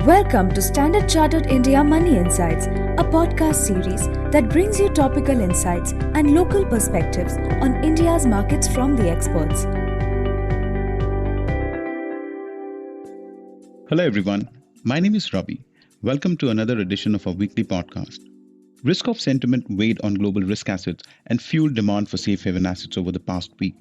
Welcome to Standard Chartered India Money Insights, a podcast series that brings you topical insights and local perspectives on India's markets from the experts. Hello everyone, my name is Ravi. Welcome to another edition of our weekly podcast. Risk-off sentiment weighed on global risk assets and fueled demand for safe haven assets over the past week.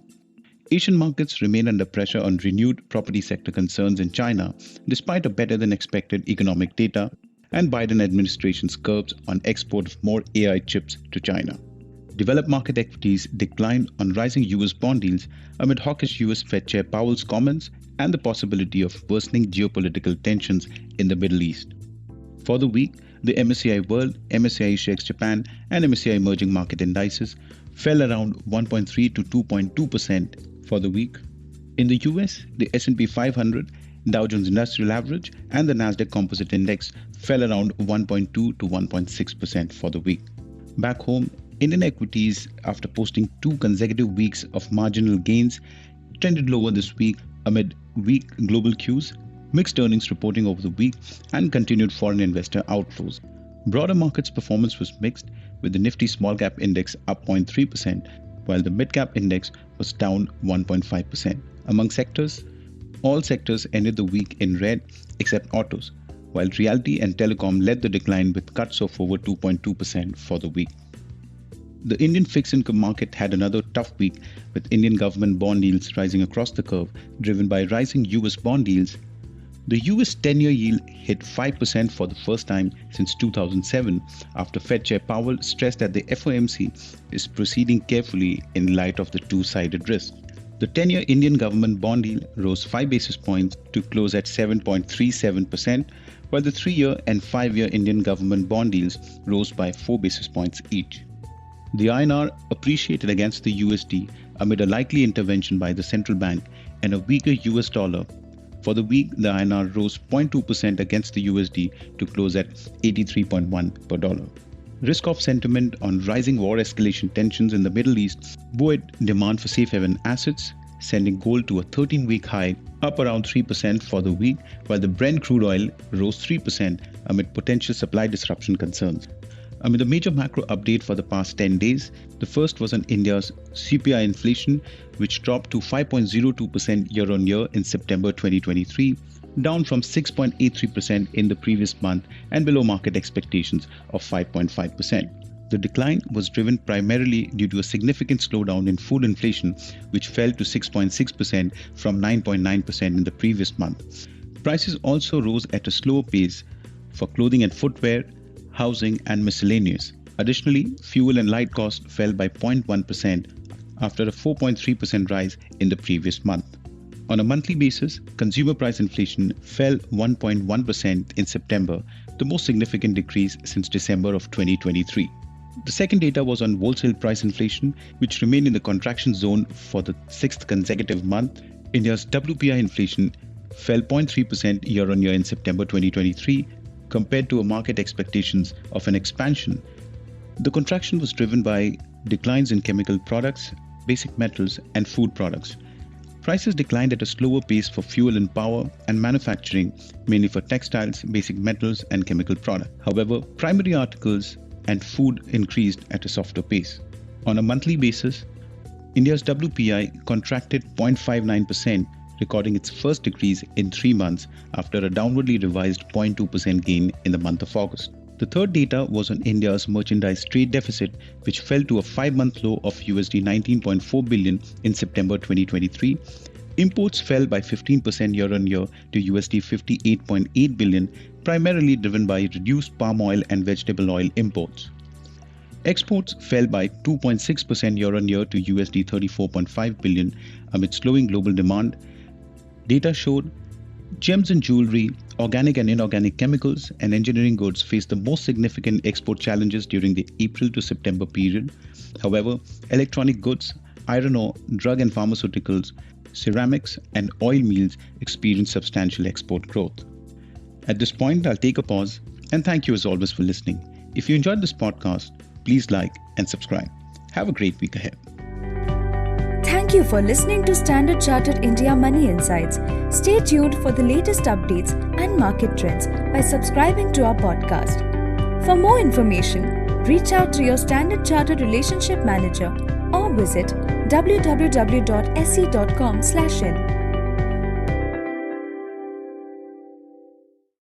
Asian markets remain under pressure on renewed property sector concerns in China, despite a better than expected economic data and Biden administration's curbs on export of more AI chips to China. Developed market equities declined on rising US bond yields amid hawkish US Fed Chair Powell's comments and the possibility of worsening geopolitical tensions in the Middle East. For the week, the MSCI World, MSCI Asia ex Japan, and MSCI Emerging Market Indices fell around 1.3 to 2.2% for the week. In the US, the S&P 500, Dow Jones Industrial Average, and the Nasdaq Composite Index fell around 1.2 to 1.6% for the week. Back home, Indian equities, after posting 2 consecutive weeks of marginal gains, trended lower this week amid weak global cues, mixed earnings reporting over the week, and continued foreign investor outflows. Broader markets performance was mixed, with the Nifty Small Cap Index up 0.3%, while the Mid Cap Index was down 1.5%. Among sectors, all sectors ended the week in red except autos, while realty and telecom led the decline with cuts of over 2.2% for the week. The Indian fixed income market had another tough week, with Indian government bond yields rising across the curve, driven by rising US bond yields. The US 10-year yield hit 5% for the first time since 2007 after Fed Chair Powell stressed that the FOMC is proceeding carefully in light of the two-sided risk. The 10-year Indian government bond yield rose 5 basis points to close at 7.37%, while the 3-year and 5-year Indian government bond yields rose by 4 basis points each. The INR appreciated against the USD amid a likely intervention by the central bank and a weaker US dollar. For the week, the INR rose 0.2% against the USD to close at 83.1 per dollar. Risk-off sentiment on rising war escalation tensions in the Middle East buoyed demand for safe haven assets, sending gold to a 13-week high, up around 3% for the week, while the Brent crude oil rose 3% amid potential supply disruption concerns. Amid a major macro update for the past 10 days, the first was on India's CPI inflation, which dropped to 5.02% year-on-year in September 2023, down from 6.83% in the previous month and below market expectations of 5.5%. The decline was driven primarily due to a significant slowdown in food inflation, which fell to 6.6% from 9.9% in the previous month. Prices also rose at a slower pace for clothing and footwear, housing, and miscellaneous. Additionally, fuel and light costs fell by 0.1% after a 4.3% rise in the previous month. On a monthly basis, consumer price inflation fell 1.1% in September, the most significant decrease since December of 2023. The second data was on wholesale price inflation, which remained in the contraction zone for the 6th consecutive month. India's WPI inflation fell 0.3% year-on-year in September 2023, compared to a market expectations of an expansion. The contraction was driven by declines in chemical products, basic metals, and food products. Prices declined at a slower pace for fuel and power and manufacturing, mainly for textiles, basic metals, and chemical products. However, primary articles and food increased at a softer pace. On a monthly basis, India's WPI contracted 0.59%, recording its first decrease in 3 months after a downwardly revised 0.2% gain in the month of August. The third data was on India's merchandise trade deficit, which fell to a 5-month low of USD 19.4 billion in September 2023. Imports fell by 15% year-on-year to USD 58.8 billion, primarily driven by reduced palm oil and vegetable oil imports. Exports fell by 2.6% year-on-year to USD 34.5 billion amid slowing global demand. Data showed gems and jewelry, organic and inorganic chemicals, and engineering goods faced the most significant export challenges during the April to September period. However, electronic goods, iron ore, drug and pharmaceuticals, ceramics, and oil meals experienced substantial export growth. At this point, I'll take a pause and thank you as always for listening. If you enjoyed this podcast, please like and subscribe. Have a great week ahead. Thank Thank you for listening to Standard Chartered India Money Insights. Stay tuned for the latest updates and market trends by subscribing to our podcast. For more information, reach out to your Standard Chartered Relationship Manager or visit www.se.com/in.